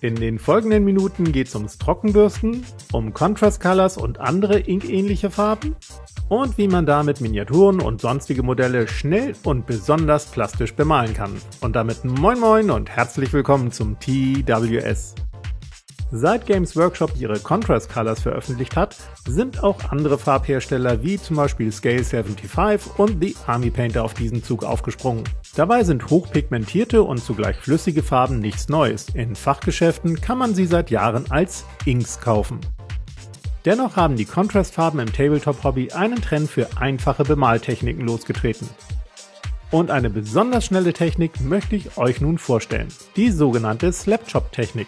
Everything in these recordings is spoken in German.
In den folgenden Minuten geht es ums Trockenbürsten, um Contrast Colors und andere inkähnliche Farben und wie man damit Miniaturen und sonstige Modelle schnell und besonders plastisch bemalen kann. Und damit moin moin und herzlich willkommen zum TWS. Seit Games Workshop ihre Contrast Colors veröffentlicht hat, sind auch andere Farbhersteller wie zum Beispiel Scale 75 und The Army Painter auf diesen Zug aufgesprungen. Dabei sind hochpigmentierte und zugleich flüssige Farben nichts Neues. In Fachgeschäften kann man sie seit Jahren als Inks kaufen. Dennoch haben die Contrastfarben im Tabletop-Hobby einen Trend für einfache Bemaltechniken losgetreten. Und eine besonders schnelle Technik möchte ich euch nun vorstellen, die sogenannte Slapshot-Technik.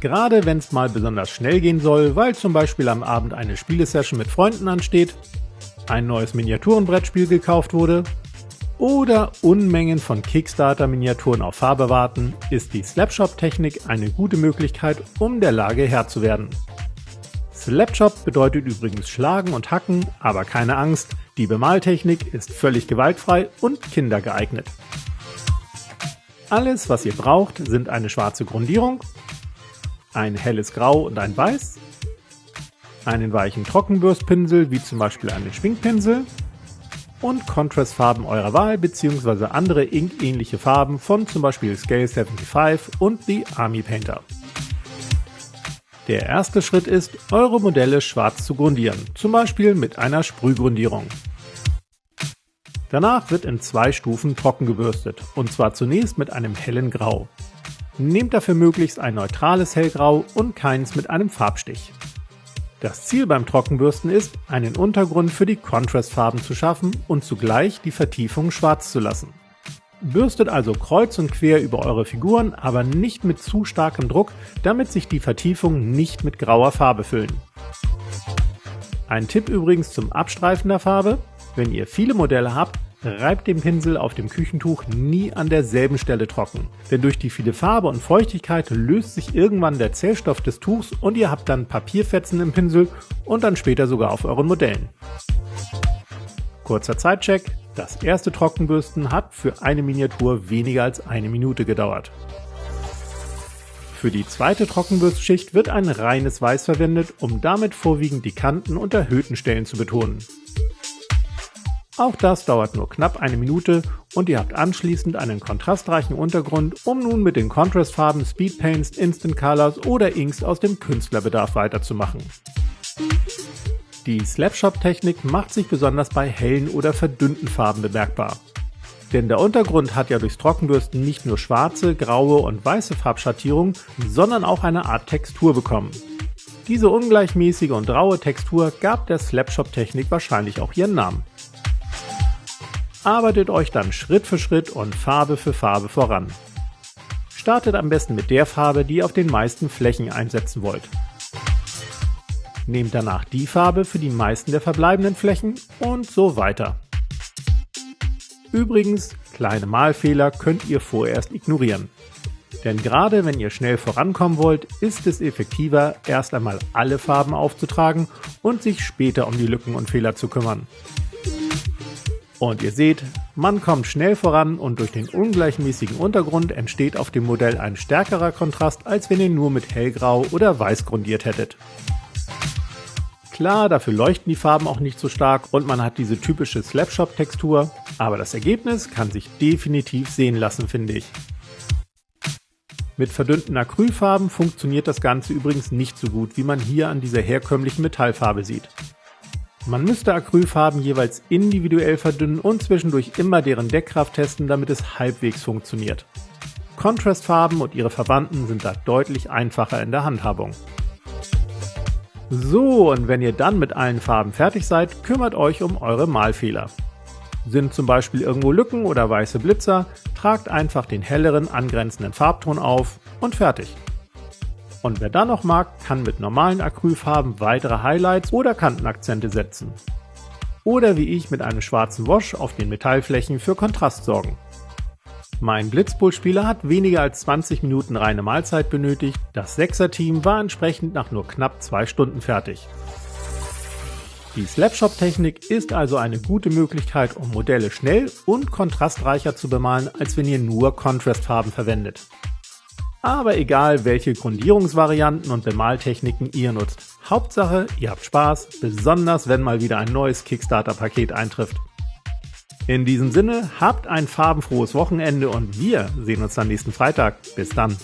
Gerade wenn es mal besonders schnell gehen soll, weil zum Beispiel am Abend eine Spielesession mit Freunden ansteht, ein neues Miniaturenbrettspiel gekauft wurde oder Unmengen von Kickstarter-Miniaturen auf Farbe warten, ist die Slapshot-Technik eine gute Möglichkeit, um der Lage Herr zu werden. Slapshot bedeutet übrigens Schlagen und Hacken, aber keine Angst, die Bemaltechnik ist völlig gewaltfrei und kindergeeignet. Alles, was ihr braucht, sind eine schwarze Grundierung, ein helles Grau und ein Weiß, einen weichen Trockenbürstpinsel wie zum Beispiel einen Schminkpinsel und Contrastfarben eurer Wahl bzw. andere inkähnliche Farben von zum Beispiel Scale 75 und The Army Painter. Der erste Schritt ist, eure Modelle schwarz zu grundieren, zum Beispiel mit einer Sprühgrundierung. Danach wird in 2 Stufen trocken gebürstet, und zwar zunächst mit einem hellen Grau. Nehmt dafür möglichst ein neutrales Hellgrau und keins mit einem Farbstich. Das Ziel beim Trockenbürsten ist, einen Untergrund für die Contrastfarben zu schaffen und zugleich die Vertiefung schwarz zu lassen. Bürstet also kreuz und quer über eure Figuren, aber nicht mit zu starkem Druck, damit sich die Vertiefungen nicht mit grauer Farbe füllen. Ein Tipp übrigens zum Abstreifen der Farbe: Wenn ihr viele Modelle habt, reibt den Pinsel auf dem Küchentuch nie an derselben Stelle trocken, denn durch die viele Farbe und Feuchtigkeit löst sich irgendwann der Zellstoff des Tuchs und ihr habt dann Papierfetzen im Pinsel und dann später sogar auf euren Modellen. Kurzer Zeitcheck: Das erste Trockenbürsten hat für eine Miniatur weniger als eine Minute gedauert. Für die zweite Trockenbürstschicht wird ein reines Weiß verwendet, um damit vorwiegend die Kanten und erhöhten Stellen zu betonen. Auch das dauert nur knapp eine Minute und ihr habt anschließend einen kontrastreichen Untergrund, um nun mit den Contrastfarben Speedpaints, Instant Colors oder Inks aus dem Künstlerbedarf weiterzumachen. Die Slapshot-Technik macht sich besonders bei hellen oder verdünnten Farben bemerkbar. Denn der Untergrund hat ja durchs Trockenbürsten nicht nur schwarze, graue und weiße Farbschattierung, sondern auch eine Art Textur bekommen. Diese ungleichmäßige und raue Textur gab der Slapshot-Technik wahrscheinlich auch ihren Namen. Arbeitet euch dann Schritt für Schritt und Farbe für Farbe voran. Startet am besten mit der Farbe, die ihr auf den meisten Flächen einsetzen wollt. Nehmt danach die Farbe für die meisten der verbleibenden Flächen und so weiter. Übrigens, kleine Malfehler könnt ihr vorerst ignorieren. Denn gerade wenn ihr schnell vorankommen wollt, ist es effektiver, erst einmal alle Farben aufzutragen und sich später um die Lücken und Fehler zu kümmern. Und ihr seht, man kommt schnell voran und durch den ungleichmäßigen Untergrund entsteht auf dem Modell ein stärkerer Kontrast, als wenn ihr nur mit hellgrau oder weiß grundiert hättet. Klar, dafür leuchten die Farben auch nicht so stark und man hat diese typische Slapshot-Textur, aber das Ergebnis kann sich definitiv sehen lassen, finde ich. Mit verdünnten Acrylfarben funktioniert das Ganze übrigens nicht so gut, wie man hier an dieser herkömmlichen Metallfarbe sieht. Man müsste Acrylfarben jeweils individuell verdünnen und zwischendurch immer deren Deckkraft testen, damit es halbwegs funktioniert. Contrastfarben und ihre Verwandten sind da deutlich einfacher in der Handhabung. So, und wenn ihr dann mit allen Farben fertig seid, kümmert euch um eure Malfehler. Sind zum Beispiel irgendwo Lücken oder weiße Blitzer, tragt einfach den helleren angrenzenden Farbton auf und fertig. Und wer dann noch mag, kann mit normalen Acrylfarben weitere Highlights oder Kantenakzente setzen. Oder wie ich mit einem schwarzen Wash auf den Metallflächen für Kontrast sorgen. Mein Blitzpool-Spieler hat weniger als 20 Minuten reine Malzeit benötigt, das 6er-Team war entsprechend nach nur knapp 2 Stunden fertig. Die Slapshot-Technik ist also eine gute Möglichkeit, um Modelle schnell und kontrastreicher zu bemalen, als wenn ihr nur Contrastfarben verwendet. Aber egal, welche Grundierungsvarianten und Bemaltechniken ihr nutzt, Hauptsache, ihr habt Spaß, besonders wenn mal wieder ein neues Kickstarter-Paket eintrifft. In diesem Sinne, habt ein farbenfrohes Wochenende und wir sehen uns dann nächsten Freitag. Bis dann.